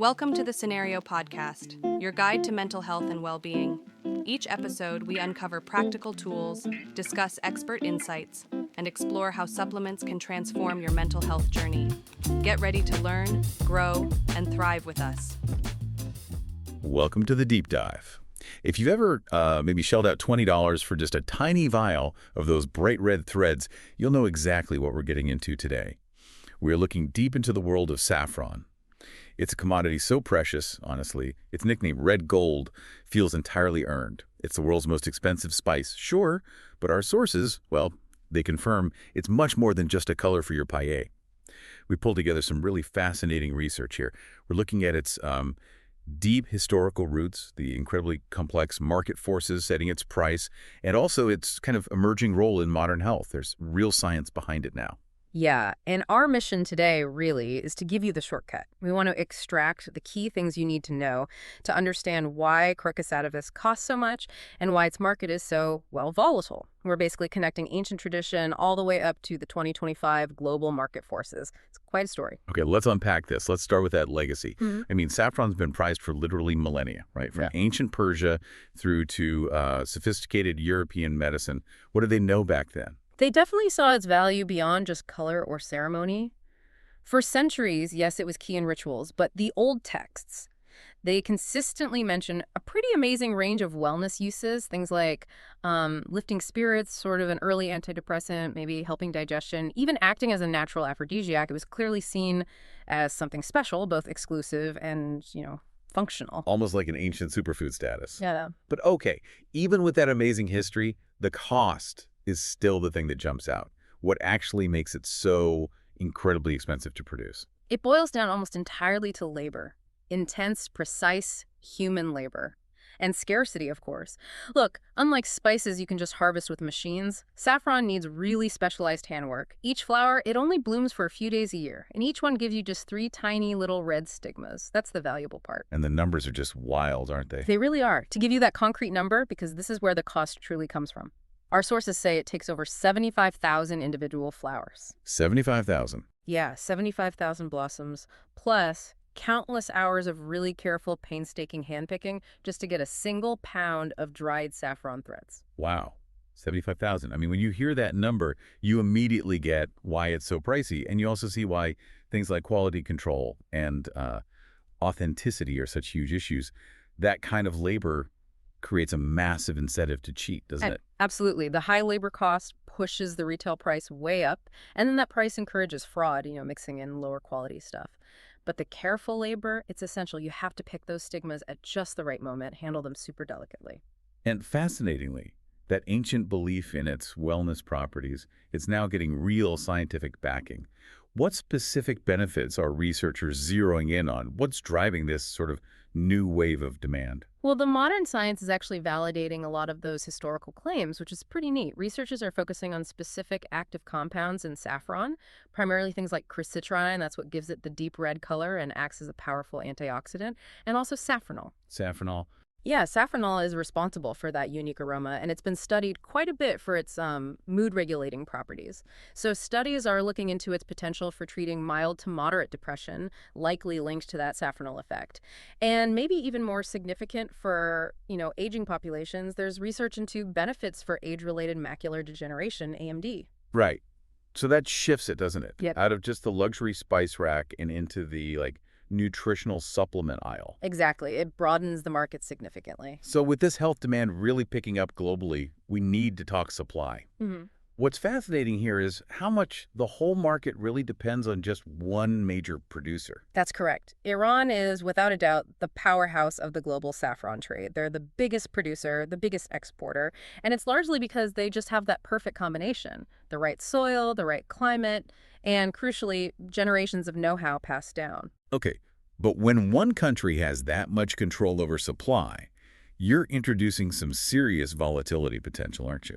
Welcome to the Scenario Podcast, your guide to mental health and well-being. Each episode, we uncover practical tools, discuss expert insights, and explore how supplements can transform your mental health journey. Get ready to learn, grow, and thrive with us. Welcome to the Deep Dive. If you've ever maybe shelled out $20 for just a tiny vial of those bright red threads, you'll know exactly what we're getting into today. We're looking deep into the world of saffron. It's a commodity so precious, honestly, its nickname, red gold, feels entirely earned. It's the world's most expensive spice, sure, but our sources, well, they confirm it's much more than just a color for your paella. We pulled together some really fascinating research here. We're looking at its deep historical roots, the incredibly complex market forces setting its price, and also its kind of emerging role in modern health. There's real science behind it now. Yeah, and our mission today really is to give you the shortcut. We want to extract the key things you need to know to understand why Crocus atavis costs so much and why its market is so, well, volatile. We're basically connecting ancient tradition all the way up to the 2025 global market forces. It's quite a story. Okay, let's unpack this. Let's start with that legacy. I mean, saffron's been prized for literally millennia, right? From ancient Persia through to sophisticated European medicine. What did they know back then? They definitely saw its value beyond just color or ceremony. For centuries, yes, it was key in rituals, but the old texts, they consistently mention a pretty amazing range of wellness uses, things like lifting spirits, sort of an early antidepressant, maybe helping digestion, even acting as a natural aphrodisiac. It was clearly seen as something special, both exclusive and, functional. Almost like an ancient superfood status. Yeah. But okay, even with that amazing history, the cost is still the thing that jumps out. What actually makes it so incredibly expensive to produce? It boils down almost entirely to labor. Intense, precise human labor. And scarcity, of course. Look, unlike spices you can just harvest with machines, saffron needs really specialized handwork. Each flower, it only blooms for a few days a year, and each one gives you just 3 tiny little red stigmas. That's the valuable part. And the numbers are just wild, aren't they? They really are. To give you that concrete number, because this is where the cost truly comes from. Our sources say it takes over 75,000 individual flowers. 75,000. Yeah, 75,000 blossoms, plus countless hours of really careful, painstaking handpicking just to get a single pound of dried saffron threads. Wow. 75,000. I mean, when you hear that number, you immediately get why it's so pricey. And you also see why things like quality control and authenticity are such huge issues. That kind of labor creates a massive incentive to cheat, doesn't it? Absolutely. The high labor cost pushes the retail price way up, and then that price encourages fraud, mixing in lower quality stuff. But the careful labor, it's essential. You have to pick those stigmas at just the right moment, handle them super delicately. And fascinatingly, that ancient belief in its wellness properties is now getting real scientific backing. What specific benefits are researchers zeroing in on? What's driving this sort of new wave of demand? Well, the modern science is actually validating a lot of those historical claims, which is pretty neat. Researchers are focusing on specific active compounds in saffron, primarily things like quercetrine, that's what gives it the deep red color and acts as a powerful antioxidant, and also saffronol. Saffronol? Yeah, saffronol is responsible for that unique aroma, and it's been studied quite a bit for its mood-regulating properties. So studies are looking into its potential for treating mild to moderate depression, likely linked to that saffronol effect. And maybe even more significant for, aging populations, there's research into benefits for age-related macular degeneration, AMD. Right. So that shifts it, doesn't it? Yep. Out of just the luxury spice rack and into the, nutritional supplement aisle. Exactly. It broadens the market significantly. So with this health demand really picking up globally, we need to talk supply. What's fascinating here is how much the whole market really depends on just one major producer. That's correct. Iran is, without a doubt, the powerhouse of the global saffron trade. They're the biggest producer, the biggest exporter, and it's largely because they just have that perfect combination. The right soil, the right climate, and crucially, generations of know-how passed down. Okay, but when one country has that much control over supply, you're introducing some serious volatility potential, aren't you?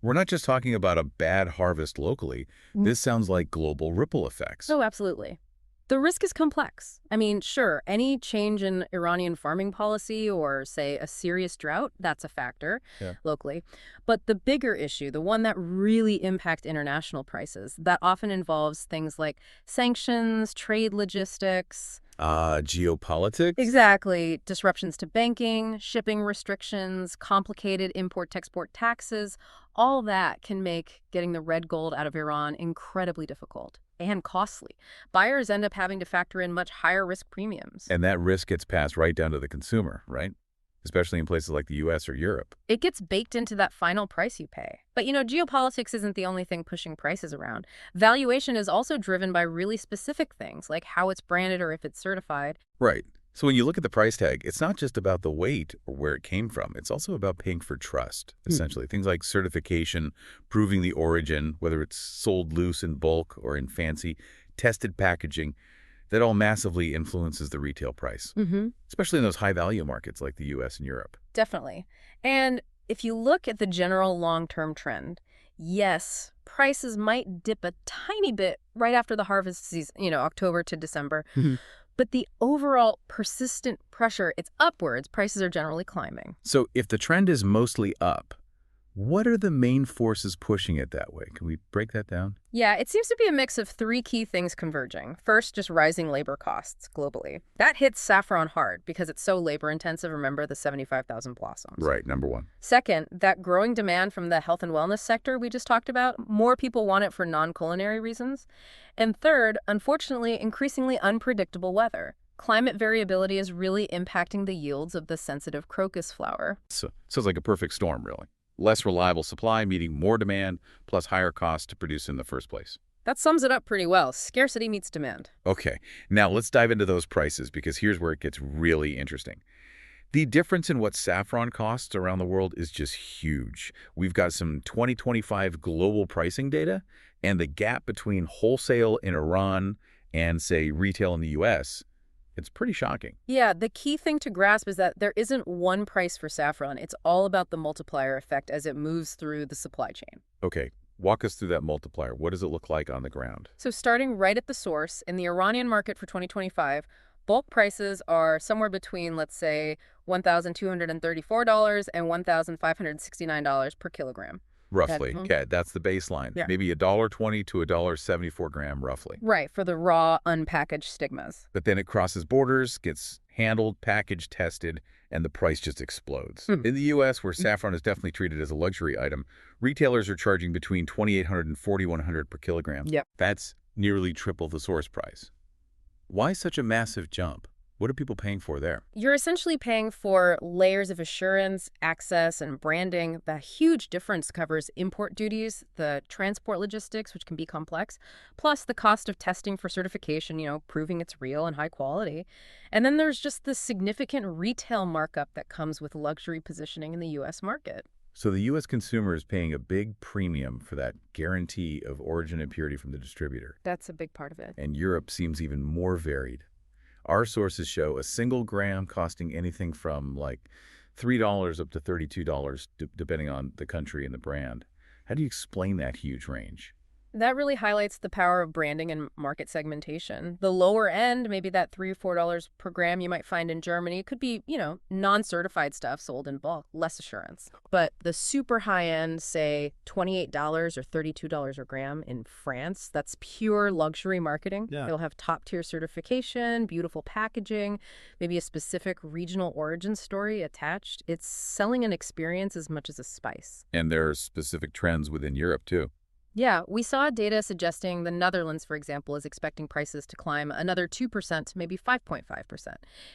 We're not just talking about a bad harvest locally. This sounds like global ripple effects. Oh, absolutely. The risk is complex. I mean, sure, any change in Iranian farming policy or, say, a serious drought, that's a factor locally. But the bigger issue, the one that really impacts international prices, that often involves things like sanctions, trade logistics. Geopolitics? Exactly. Disruptions to banking, shipping restrictions, complicated import-export taxes, all that can make getting the red gold out of Iran incredibly difficult and costly. Buyers end up having to factor in much higher risk premiums. And that risk gets passed right down to the consumer, right? Especially in places like the US or Europe. It gets baked into that final price you pay. But geopolitics isn't the only thing pushing prices around. Valuation is also driven by really specific things, like how it's branded or if it's certified. Right. So when you look at the price tag, it's not just about the weight or where it came from. It's also about paying for trust, essentially. Things like certification, proving the origin, whether it's sold loose in bulk or in fancy, tested packaging. That all massively influences the retail price, especially in those high-value markets like the US and Europe. Definitely. And if you look at the general long-term trend, yes, prices might dip a tiny bit right after the harvest season, October to December. But the overall persistent pressure, it's upwards. Prices are generally climbing. So if the trend is mostly up, what are the main forces pushing it that way? Can we break that down? Yeah, it seems to be a mix of three key things converging. First, just rising labor costs globally. That hits saffron hard because it's so labor-intensive. Remember the 75,000 blossoms. Right, number one. Second, that growing demand from the health and wellness sector we just talked about. More people want it for non-culinary reasons. And third, unfortunately, increasingly unpredictable weather. Climate variability is really impacting the yields of the sensitive crocus flower. So it's like a perfect storm, really. Less reliable supply meeting more demand, plus higher costs to produce in the first place. That sums it up pretty well. Scarcity meets demand. Okay, now let's dive into those prices because here's where it gets really interesting. The difference in what saffron costs around the world is just huge. We've got some 2025 global pricing data, and the gap between wholesale in Iran and, say, retail in the US, it's pretty shocking. Yeah, the key thing to grasp is that there isn't one price for saffron. It's all about the multiplier effect as it moves through the supply chain. Okay, walk us through that multiplier. What does it look like on the ground? So starting right at the source, in the Iranian market for 2025, bulk prices are somewhere between, let's say, $1,234 and $1,569 per kilogram. Roughly. Okay, that's the baseline. Yeah. Maybe $1.20 to $1.74 gram, roughly. Right, for the raw, unpackaged stigmas. But then it crosses borders, gets handled, packaged, tested, and the price just explodes. In the U.S., where saffron is definitely treated as a luxury item, retailers are charging between $2,800 and $4,100 per kilogram. Yep. That's nearly triple the source price. Why such a massive jump? What are people paying for there? You're essentially paying for layers of assurance, access, and branding. The huge difference covers import duties, the transport logistics, which can be complex, plus the cost of testing for certification, proving it's real and high quality. And then there's just the significant retail markup that comes with luxury positioning in the U.S. market. So the U.S. consumer is paying a big premium for that guarantee of origin and purity from the distributor. That's a big part of it. And Europe seems even more varied. Our sources show a single gram costing anything from like $3 up to $32, depending on the country and the brand. How do you explain that huge range? That really highlights the power of branding and market segmentation. The lower end, maybe that $3 or $4 per gram you might find in Germany, could be, non-certified stuff sold in bulk, less assurance. But the super high end, say $28 or $32 a gram in France, that's pure luxury marketing. Yeah. They'll have top-tier certification, beautiful packaging, maybe a specific regional origin story attached. It's selling an experience as much as a spice. And there are specific trends within Europe, too. Yeah, we saw data suggesting the Netherlands, for example, is expecting prices to climb another 2% to maybe 5.5%.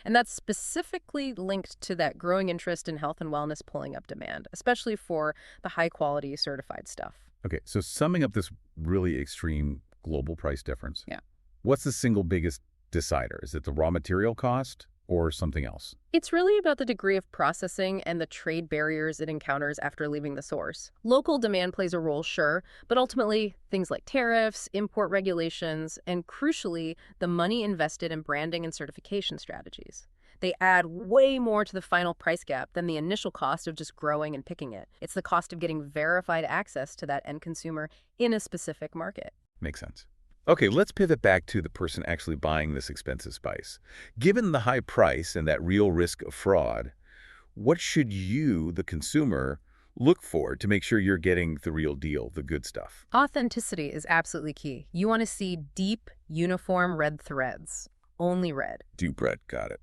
And that's specifically linked to that growing interest in health and wellness pulling up demand, especially for the high-quality certified stuff. Okay, so summing up this really extreme global price difference. Yeah. What's the single biggest decider? Is it the raw material cost or something else? It's really about the degree of processing and the trade barriers it encounters after leaving the source. Local demand plays a role, sure, but ultimately things like tariffs, import regulations, and crucially, the money invested in branding and certification strategies. They add way more to the final price gap than the initial cost of just growing and picking it. It's the cost of getting verified access to that end consumer in a specific market. Makes sense. Okay, let's pivot back to the person actually buying this expensive spice. Given the high price and that real risk of fraud, what should you, the consumer, look for to make sure you're getting the real deal, the good stuff? Authenticity is absolutely key. You want to see deep, uniform red threads. only red. Deep red, got it.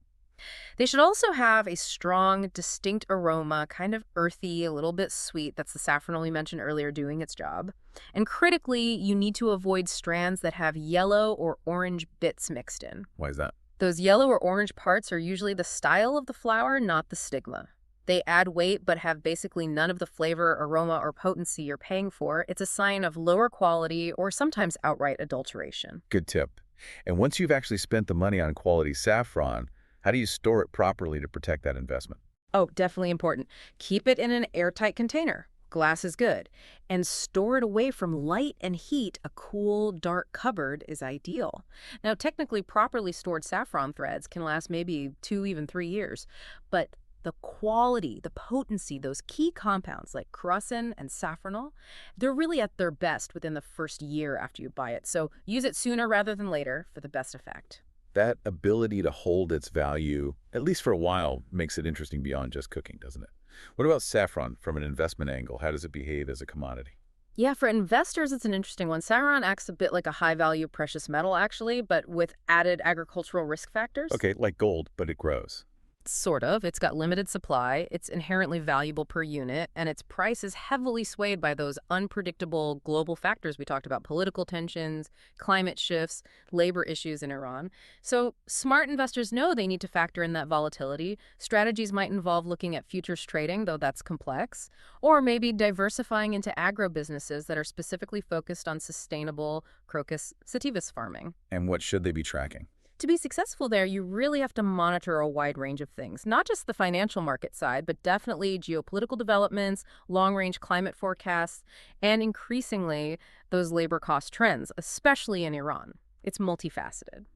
They should also have a strong, distinct aroma, kind of earthy, a little bit sweet. That's the saffron we mentioned earlier doing its job. And critically, you need to avoid strands that have yellow or orange bits mixed in. Why is that? Those yellow or orange parts are usually the style of the flower, not the stigma. They add weight but have basically none of the flavor, aroma, or potency you're paying for. It's a sign of lower quality or sometimes outright adulteration. Good tip. And once you've actually spent the money on quality saffron, how do you store it properly to protect that investment? Oh, definitely important. Keep it in an airtight container. Glass is good. And store it away from light and heat. A cool, dark cupboard is ideal. Now, technically, properly stored saffron threads can last maybe 2, even 3 years. But the quality, the potency, those key compounds like crocin and saffronol, they're really at their best within the first year after you buy it. So use it sooner rather than later for the best effect. That ability to hold its value, at least for a while, makes it interesting beyond just cooking, doesn't it? What about saffron from an investment angle? How does it behave as a commodity? Yeah, for investors, it's an interesting one. Saffron acts a bit like a high-value precious metal, actually, but with added agricultural risk factors. Okay, like gold, but it grows. Sort of. It's got limited supply, it's inherently valuable per unit, and its price is heavily swayed by those unpredictable global factors we talked about: political tensions, climate shifts, labor issues in Iran. So smart investors know they need to factor in that volatility. Strategies might involve looking at futures trading, though that's complex, or maybe diversifying into agro-businesses that are specifically focused on sustainable crocus sativus farming. And what should they be tracking? To be successful there, you really have to monitor a wide range of things, not just the financial market side, but definitely geopolitical developments, long-range climate forecasts, and increasingly those labor cost trends, especially in Iran. It's multifaceted.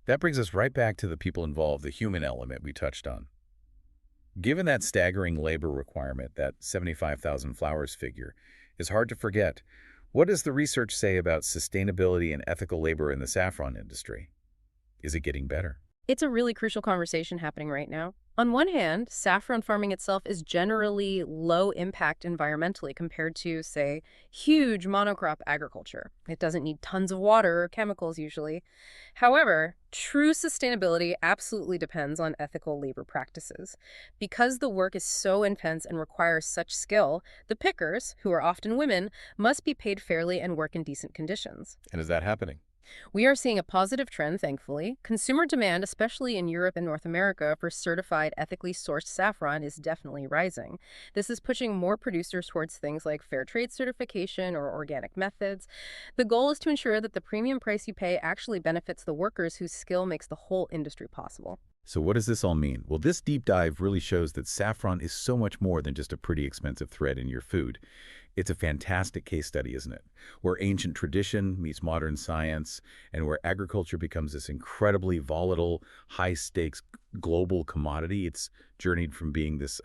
That brings us right back to the people involved, the human element we touched on. Given that staggering labor requirement, that 75,000 flowers figure, is hard to forget. What does the research say about sustainability and ethical labor in the saffron industry? Is it getting better? It's a really crucial conversation happening right now. On one hand, saffron farming itself is generally low impact environmentally compared to, say, huge monocrop agriculture. It doesn't need tons of water or chemicals usually. However, true sustainability absolutely depends on ethical labor practices. Because the work is so intense and requires such skill, the pickers, who are often women, must be paid fairly and work in decent conditions. And is that happening? We are seeing a positive trend, thankfully. Consumer demand, especially in Europe and North America, for certified ethically sourced saffron is definitely rising. This is pushing more producers towards things like fair trade certification or organic methods. The goal is to ensure that the premium price you pay actually benefits the workers whose skill makes the whole industry possible. So what does this all mean? Well, this deep dive really shows that saffron is so much more than just a pretty expensive thread in your food. It's a fantastic case study, isn't it? Where ancient tradition meets modern science and where agriculture becomes this incredibly volatile, high-stakes global commodity. It's journeyed from being this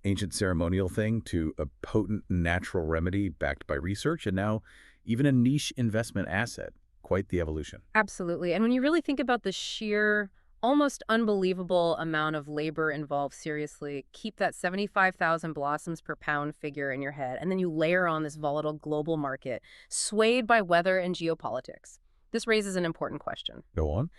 ancient ceremonial thing to a potent natural remedy backed by research and now even a niche investment asset. Quite the evolution. Absolutely. And when you really think about the sheer almost unbelievable amount of labor involved, seriously, keep that 75,000 blossoms per pound figure in your head, and then you layer on this volatile global market swayed by weather and geopolitics. This raises an important question. Go on.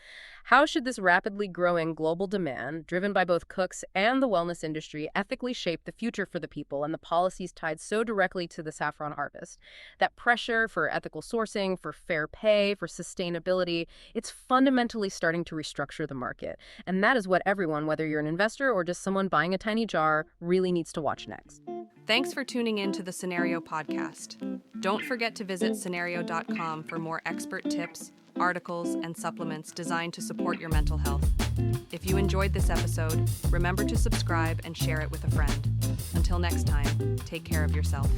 How should this rapidly growing global demand, driven by both cooks and the wellness industry, ethically shape the future for the people and the policies tied so directly to the saffron harvest? That pressure for ethical sourcing, for fair pay, for sustainability, it's fundamentally starting to restructure the market. And that is what everyone, whether you're an investor or just someone buying a tiny jar, really needs to watch next. Thanks for tuning in to the Scenario Podcast. Don't forget to visit scenario.com for more expert tips, articles, and supplements designed to support your mental health. If you enjoyed this episode, remember to subscribe and share it with a friend. Until next time, take care of yourself.